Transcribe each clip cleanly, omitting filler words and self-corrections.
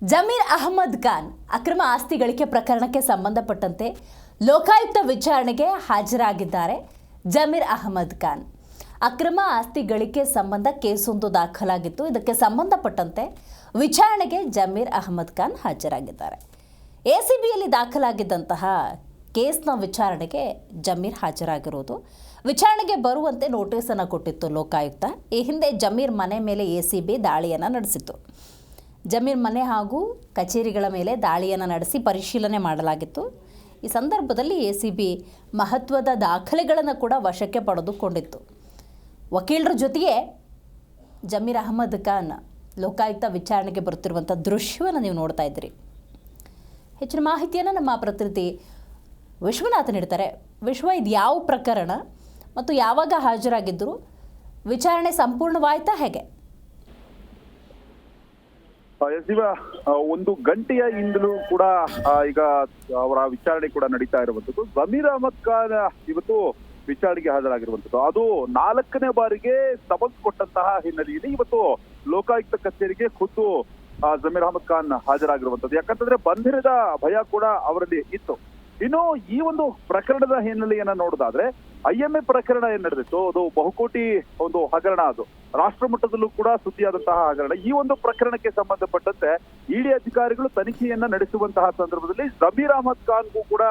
ಜಮೀರ್ ಅಹಮದ್ ಖಾನ್ ಅಕ್ರಮ ಆಸ್ತಿ ಗಳಿಕೆ ಪ್ರಕರಣಕ್ಕೆ ಸಂಬಂಧಪಟ್ಟಂತೆ ಲೋಕಾಯುಕ್ತ ವಿಚಾರಣೆಗೆ ಹಾಜರಾಗಿದ್ದಾರೆ. ಜಮೀರ್ ಅಹಮದ್ ಖಾನ್ ಅಕ್ರಮ ಆಸ್ತಿ ಗಳಿಕೆ ಸಂಬಂಧ ಕೇಸೊಂದು ದಾಖಲಾಗಿತ್ತು. ಇದಕ್ಕೆ ಸಂಬಂಧಪಟ್ಟಂತೆ ವಿಚಾರಣೆಗೆ ಜಮೀರ್ ಅಹಮದ್ ಖಾನ್ ಹಾಜರಾಗಿದ್ದಾರೆ. ಎಸಿಬಿಯಲ್ಲಿ ದಾಖಲಾಗಿದ್ದಂತಹ ಕೇಸ್ನ ವಿಚಾರಣೆಗೆ ಜಮೀರ್ ಹಾಜರಾಗಿರುವುದು. ವಿಚಾರಣೆಗೆ ಬರುವಂತೆ ನೋಟಿಸನ್ನು ಕೊಟ್ಟಿತ್ತು ಲೋಕಾಯುಕ್ತ. ಈ ಹಿಂದೆ ಜಮೀರ್ ಮನೆ ಮೇಲೆ ಎಸಿಬಿ ದಾಳಿಯನ್ನು ನಡೆಸಿತ್ತು. ಜಮೀರ್ ಮನೆ ಹಾಗೂ ಕಚೇರಿಗಳ ಮೇಲೆ ದಾಳಿಯನ್ನು ನಡೆಸಿ ಪರಿಶೀಲನೆ ಮಾಡಲಾಗಿತ್ತು. ಈ ಸಂದರ್ಭದಲ್ಲಿ ಎಸಿಬಿ ಮಹತ್ವದ ದಾಖಲೆಗಳನ್ನು ಕೂಡ ವಶಕ್ಕೆ ಪಡೆದುಕೊಂಡಿತ್ತು. ವಕೀಲರ ಜೊತೆಗೆ ಜಮೀರ್ ಅಹಮದ್ ಖಾನ್ ಲೋಕಾಯುಕ್ತ ವಿಚಾರಣೆಗೆ ಬರುತ್ತಿರುವಂಥ ದೃಶ್ಯವನ್ನು ನೀವು ನೋಡ್ತಾ ಇದ್ದೀರಿ. ಹೆಚ್ಚಿನ ಮಾಹಿತಿಯನ್ನು ನಮ್ಮ ಪ್ರತಿನಿಧಿ ವಿಶ್ವನಾಥ್ ನೀಡ್ತಾರೆ. ವಿಶ್ವ, ಇದು ಯಾವ ಪ್ರಕರಣ ಮತ್ತು ಯಾವಾಗ ಹಾಜರಾಗಿದ್ದರು? ವಿಚಾರಣೆ ಸಂಪೂರ್ಣವಾಯ್ತಾ ಹೇಗೆ? ಒಂದು ಗಂಟೆಯ ಹಿಂದಲೂ ಕೂಡ ಈಗ ಅವರ ವಿಚಾರಣೆ ಕೂಡ ನಡೀತಾ ಇರುವಂತದ್ದು. ಜಮೀರ್ ಅಹಮದ್ ಖಾನ್ ಇವತ್ತು ವಿಚಾರಣೆಗೆ ಹಾಜರಾಗಿರುವಂತದ್ದು. ಅದು 4ನೇ ಬಾರಿಗೆ ಸಮನ್ಸ್ ಕೊಟ್ಟಂತಹ ಹಿನ್ನೆಲೆಯಲ್ಲಿ ಇವತ್ತು ಲೋಕಾಯುಕ್ತ ಕಚೇರಿಗೆ ಖುದ್ದು ಜಮೀರ್ ಅಹಮದ್ ಖಾನ್ ಹಾಜರಾಗಿರುವಂತದ್ದು. ಯಾಕಂತಂದ್ರೆ ಬಂಧನದ ಭಯ ಕೂಡ ಅವರಲ್ಲಿ ಇತ್ತು. ಇನ್ನು ಈ ಒಂದು ಪ್ರಕರಣದ ಹಿನ್ನೆಲೆಯನ್ನ ನೋಡೋದಾದ್ರೆ, IMA ಪ್ರಕರಣ ಏನ್ ನಡೆದಿತ್ತು, ಅದು ಬಹುಕೋಟಿ ಒಂದು ಹಗರಣ, ಅದು ರಾಷ್ಟ್ರ ಮಟ್ಟದಲ್ಲೂ ಕೂಡ ಸುದ್ದಿಯಾದಂತಹ ಹಗರಣ. ಈ ಒಂದು ಪ್ರಕರಣಕ್ಕೆ ಸಂಬಂಧಪಟ್ಟಂತೆ ಇಡಿ ಅಧಿಕಾರಿಗಳು ತನಿಖೆಯನ್ನ ನಡೆಸುವಂತಹ ಸಂದರ್ಭದಲ್ಲಿ ಜಮೀರ್ ಅಹಮದ್ ಖಾನ್ಗೂ ಕೂಡ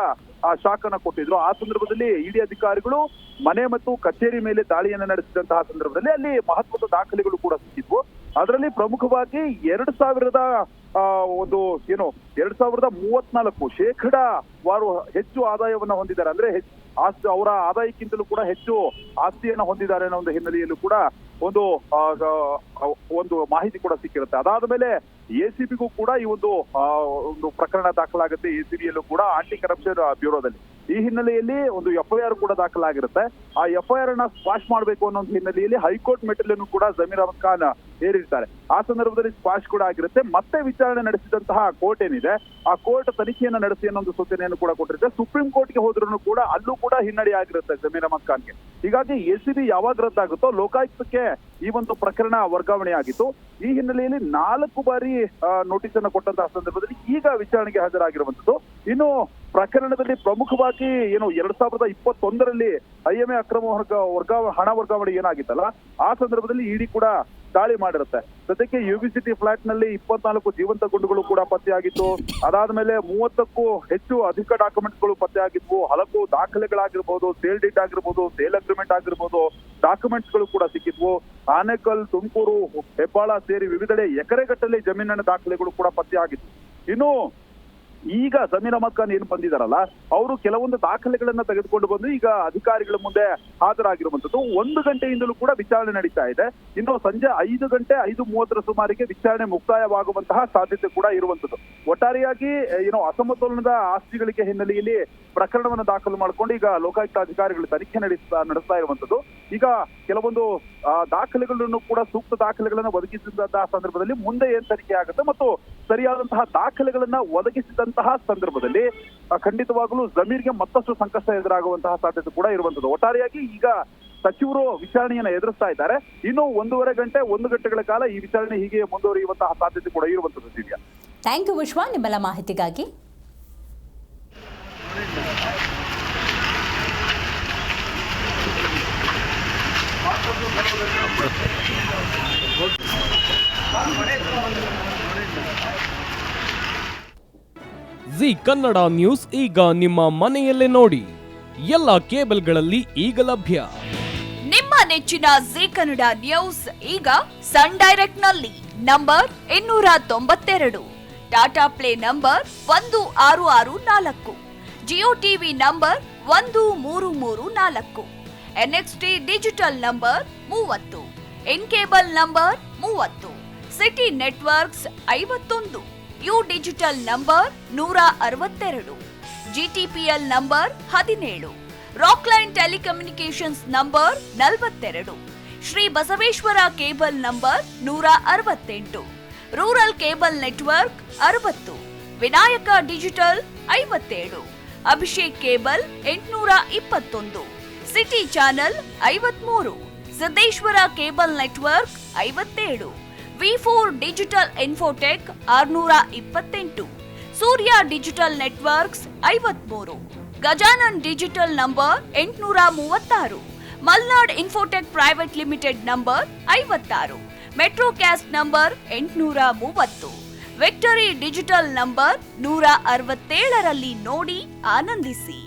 ಶಾಕ್ ಅನ್ನ ಕೊಟ್ಟಿದ್ರು. ಆ ಸಂದರ್ಭದಲ್ಲಿ ಇಡಿ ಅಧಿಕಾರಿಗಳು ಮನೆ ಮತ್ತು ಕಚೇರಿ ಮೇಲೆ ದಾಳಿಯನ್ನ ನಡೆಸಿದಂತಹ ಸಂದರ್ಭದಲ್ಲಿ ಅಲ್ಲಿ ಮಹತ್ವದ ದಾಖಲೆಗಳು ಕೂಡ ಸಿಕ್ಕಿದ್ವು. ಅದರಲ್ಲಿ ಪ್ರಮುಖವಾಗಿ 2034 ಶೇಕಡಾವಾರು ಹೆಚ್ಚು ಆದಾಯವನ್ನ ಹೊಂದಿದ್ದಾರೆ. ಅಂದ್ರೆ ಆಸ್ತಿ, ಅವರ ಆದಾಯಕ್ಕಿಂತಲೂ ಕೂಡ ಹೆಚ್ಚು ಆಸ್ತಿಯನ್ನ ಹೊಂದಿದ್ದಾರೆ ಅನ್ನೋ ಒಂದು ಹಿನ್ನೆಲೆಯಲ್ಲೂ ಕೂಡ ಒಂದು ಮಾಹಿತಿ ಕೂಡ ಸಿಕ್ಕಿರುತ್ತೆ. ಅದಾದ ಮೇಲೆ ಎಸಿಬಿಗೂ ಕೂಡ ಈ ಒಂದು ಪ್ರಕರಣ ದಾಖಲಾಗುತ್ತೆ. ಎಸಿಬಿಯಲ್ಲೂ ಕೂಡ ಆಂಟಿ ಕರಪ್ಷನ್ ಬ್ಯೂರೋದಲ್ಲಿ ಈ ಹಿನ್ನೆಲೆಯಲ್ಲಿ ಒಂದು FIR ಕೂಡ ದಾಖಲಾಗಿರುತ್ತೆ. ಆ FIR ಅನ್ನ ಸ್ಕ್ವಾಶ್ ಮಾಡಬೇಕು ಅನ್ನೋ ಹಿನ್ನೆಲೆಯಲ್ಲಿ ಹೈಕೋರ್ಟ್ ಮೆಟ್ಟಿಲನ್ನು ಕೂಡ ಜಮೀರ್ ಅಹಮದ್ ಖಾನ್ ಏರಿರ್ತಾರೆ. ಆ ಸಂದರ್ಭದಲ್ಲಿ ಸ್ಕ್ವಾಶ್ ಕೂಡ ಆಗಿರುತ್ತೆ. ಮತ್ತೆ ವಿಚಾರಣೆ ನಡೆಸಿದಂತಹ ಕೋರ್ಟ್ ಏನಿದೆ, ಆ ಕೋರ್ಟ್ ತನಿಖೆಯನ್ನ ನಡೆಸಿ ಅನ್ನೋ ಒಂದು ಸೂಚನೆಯನ್ನು ಕೂಡ ಕೊಟ್ಟಿರುತ್ತೆ. ಸುಪ್ರೀಂ ಕೋರ್ಟ್ಗೆ ಹೋದ್ರೂ ಕೂಡ ಅಲ್ಲೂ ಕೂಡ ಹಿನ್ನಡೆ ಆಗಿರುತ್ತೆ ಜಮೀರ್ ಅಹಮದ್ ಖಾನ್ಗೆ. ಹೀಗಾಗಿ ಎಸಿಬಿ ಯಾವಾಗ ರದ್ದಾಗುತ್ತೋ ಲೋಕಾಯುಕ್ತಕ್ಕೆ ಈ ಒಂದು ಪ್ರಕರಣ ವರ್ಗಾವಣೆ ಆಗಿತ್ತು. ಈ ಹಿನ್ನೆಲೆಯಲ್ಲಿ 4 ಬಾರಿ ನೋಟಿಸ್ ಅನ್ನು ಕೊಟ್ಟಂತಹ ಸಂದರ್ಭದಲ್ಲಿ ಈಗ ವಿಚಾರಣೆಗೆ ಹಾಜರಾಗಿರುವಂತದ್ದು. ಇನ್ನು ಪ್ರಕರಣದಲ್ಲಿ ಪ್ರಮುಖವಾಗಿ 2021ರಲ್ಲಿ IMA ಅಕ್ರಮ ಹಣ ವರ್ಗಾವಣೆ ಏನಾಗಿತ್ತಲ್ಲ, ಆ ಸಂದರ್ಭದಲ್ಲಿ ಇಡಿ ಕೂಡ ದಾಳಿ ಮಾಡಿರುತ್ತೆ. ಸದ್ಯಕ್ಕೆ UBCT ಫ್ಲಾಟ್ ನಲ್ಲಿ 24 ಜೀವಂತ ಗುಂಡುಗಳು ಕೂಡ ಪತ್ತೆಯಾಗಿತ್ತು. ಅದಾದ್ಮೇಲೆ 30ಕ್ಕೂ ಹೆಚ್ಚು ಅಧಿಕ ಡಾಕ್ಯುಮೆಂಟ್ಸ್ಗಳು ಪತ್ತೆಯಾಗಿದ್ವು. ಹಲವು ದಾಖಲೆಗಳಾಗಿರ್ಬೋದು, ಸೇಲ್ ಡೀಡ್ ಆಗಿರ್ಬೋದು, ಸೇಲ್ ಅಗ್ರಿಮೆಂಟ್ ಆಗಿರ್ಬೋದು, ಡಾಕ್ಯುಮೆಂಟ್ಸ್ಗಳು ಕೂಡ ಸಿಕ್ಕಿದ್ವು. ಆನೇಕಲ್, ತುಮಕೂರು, ಹೆಬ್ಬಾಳ ಸೇರಿ ವಿವಿಧೆಡೆ ಎಕರೆಗಟ್ಟಲೆ ಜಮೀನಿನ ದಾಖಲೆಗಳು ಕೂಡ ಪತ್ತೆಯಾಗಿತ್ತು. ಇನ್ನು ಈಗ ಜಮೀರ್ ಅಹಮದ್ ಖಾನ್ ಏನು ಬಂದಿದಾರಲ್ಲ, ಅವರು ಕೆಲವೊಂದು ದಾಖಲೆಗಳನ್ನ ತೆಗೆದುಕೊಂಡು ಬಂದು ಈಗ ಅಧಿಕಾರಿಗಳ ಮುಂದೆ ಹಾಜರಾಗಿರುವಂತದ್ದು. 1 ಗಂಟೆಯಿಂದಲೂ ಕೂಡ ವಿಚಾರಣೆ ನಡೀತಾ ಇದೆ. ಇನ್ನು ಸಂಜೆ 5:30 ಸುಮಾರಿಗೆ ವಿಚಾರಣೆ ಮುಕ್ತಾಯವಾಗುವಂತಹ ಸಾಧ್ಯತೆ ಕೂಡ ಇರುವಂತದ್ದು. ಒಟ್ಟಾರೆಯಾಗಿ ಅಸಮತೋಲನದ ಆಸ್ತಿಗಳಿಗೆ ಹಿನ್ನೆಲೆಯಲ್ಲಿ ಪ್ರಕರಣವನ್ನು ದಾಖಲು ಮಾಡಿಕೊಂಡು ಈಗ ಲೋಕಾಯುಕ್ತ ಅಧಿಕಾರಿಗಳು ತನಿಖೆ ನಡೆಸ್ತಾ ಇರುವಂತದ್ದು. ಈಗ ಕೆಲವೊಂದು ದಾಖಲೆಗಳನ್ನು ಕೂಡ ಸೂಕ್ತ ದಾಖಲೆಗಳನ್ನ ಒದಗಿಸಿದಂತಹ ಸಂದರ್ಭದಲ್ಲಿ ಮುಂದೆ ಏನ್ ತನಿಖೆ ಆಗುತ್ತೆ ಮತ್ತು ಸರಿಯಾದಂತಹ ದಾಖಲೆಗಳನ್ನ ಒದಗಿಸಿದಂತಹ ಸಂದರ್ಭದಲ್ಲಿ ಖಂಡಿತವಾಗಲೂ ಜಮೀರ್ಗೆ ಮತ್ತಷ್ಟು ಸಂಕಷ್ಟ ಎದುರಾಗುವಂತಹ ಸಾಧ್ಯತೆ ಕೂಡ ಇರುವಂತದ್ದು. ಒಟ್ಟಾರೆಯಾಗಿ ಈಗ ಸಚಿವರು ವಿಚಾರಣೆಯನ್ನ ಎದುರಿಸ್ತಾ ಇದ್ದಾರೆ. ಇನ್ನು 1 ಗಂಟೆಗಳ ಕಾಲ ಈ ವಿಚಾರಣೆ ಹೀಗೆ ಮುಂದುವರಿಯುವಂತಹ ಸಾಧ್ಯತೆ ಕೂಡ ಇರುವಂತದ್ದು. ದಿವ್ಯಾ, ಥ್ಯಾಂಕ್ ಯು ವಿಶ್ವ, ನಿಮ್ಮೆಲ್ಲ ಮಾಹಿತಿಗಾಗಿ. ಜಿ ಕನ್ನಡ ನ್ಯೂಸ್ ಈಗ ನಿಮ್ಮ ಮನೆಯಲ್ಲೇ ನೋಡಿ. ಎಲ್ಲ ಕೇಬಲ್ಗಳಲ್ಲಿ ಈಗ ಲಭ್ಯ. ನಿಮ್ಮ ನೆಚ್ಚಿನ ಜಿ ಕನ್ನಡ ನ್ಯೂಸ್ ಈಗ ಸನ್ ಡೈರೆಕ್ಟ್ ನಲ್ಲಿ number 292, Tata play number 1664, Jio TV number 1334, NXT digital number 30, in cable number 30, city networks 51, U digital number 162, GTPL number 17, Rockline telecommunications number 42, Shri Basaveshwara cable number 168, rural cable network 60, Vinayaka digital 57, Abhishek cable 821, city channel 53, Siddeshwara cable network 57, V4 digital Infotech 628, Surya digital networks 53, Gajanan digital number 836, Malnad Infotech Private Limited number 56, Metrocast number 830, Victory Digital number 167ರಲ್ಲಿ ನೋಡಿ ಆನಂದಿಸಿ.